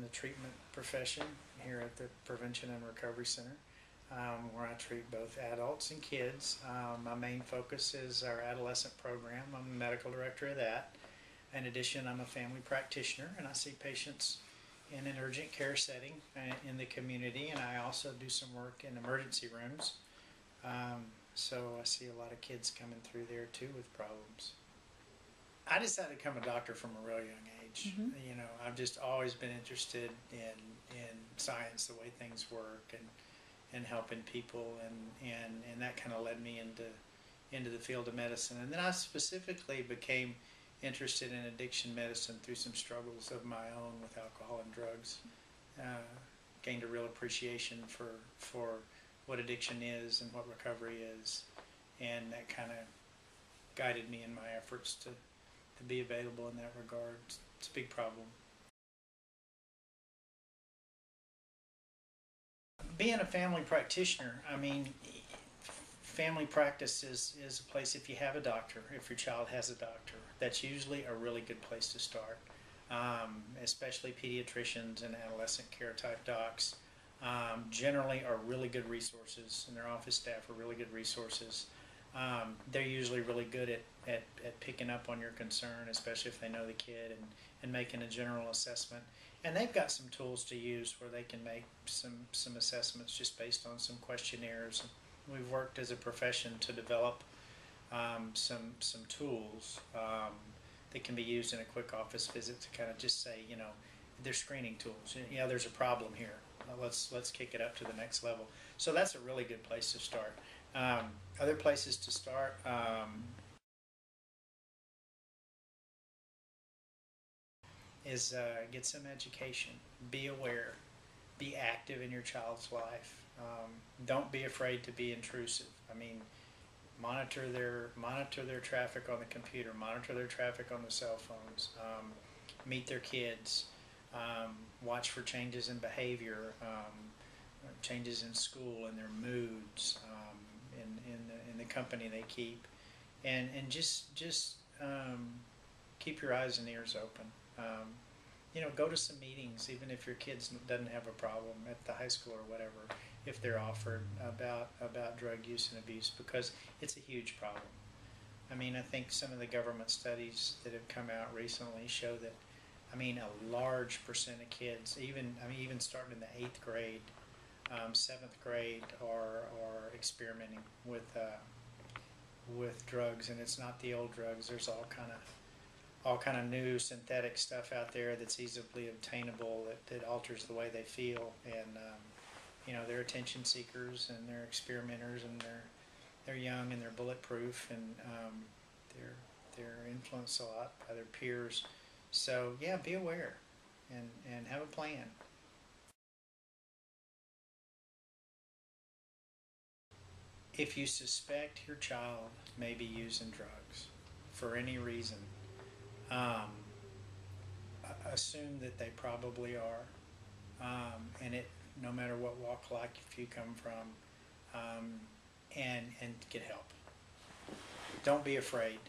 the treatment profession here at the Prevention and Recovery Center, where I treat both adults and kids. My main focus is our adolescent program. I'm the medical director of that. In addition, I'm a family practitioner, and I see patients in an urgent care setting in the community, and I also do some work in emergency rooms. So I see a lot of kids coming through there too with problems. I decided to become a doctor from a real young age. You know, I've just always been interested in science, the way things work, and helping people, and that kind of led me into the field of medicine. And then I specifically became interested in addiction medicine through some struggles of my own with alcohol and drugs. Gained a real appreciation for what addiction is and what recovery is, and that kind of guided me in my efforts to be available in that regard. It's a big problem. Being a family practitioner, I mean, family practice is a place, if you have a doctor, if your child has a doctor, that's usually a really good place to start. Especially pediatricians and adolescent care type docs generally are really good resources, and their office staff are really good resources. They're usually really good at picking up on your concern, especially if they know the kid, and making a general assessment. And they've got some tools to use where they can make some assessments just based on some questionnaires. We've worked as a profession to develop some tools that can be used in a quick office visit to kind of just say, you know, they're screening tools. Yeah, there's a problem here. Let's kick it up to the next level. So that's a really good place to start. Other places to start. Is get some education. Be aware. Be active in your child's life. Don't be afraid to be intrusive. I mean, monitor their traffic on the computer. Monitor their traffic on the cell phones. Meet their kids. Watch for changes in behavior, changes in school and their moods, in the company they keep, and just keep your eyes and ears open. You know, go to some meetings, even if your kid doesn't have a problem at the high school or whatever, if they're offered about drug use and abuse, because it's a huge problem. I mean, I think some of the government studies that have come out recently show that, I mean, a large percent of kids, even starting in the 8th grade, 7th grade, are experimenting with drugs, and it's not the old drugs. There's all kind of new synthetic stuff out there that's easily obtainable that alters the way they feel, and you know, they're attention seekers, and they're experimenters, and they're young, and they're bulletproof, and they're influenced a lot by their peers. So yeah, be aware and have a plan. If you suspect your child may be using drugs for any reason, assume that they probably are, and no matter what walk of life you come from, and get help. Don't be afraid.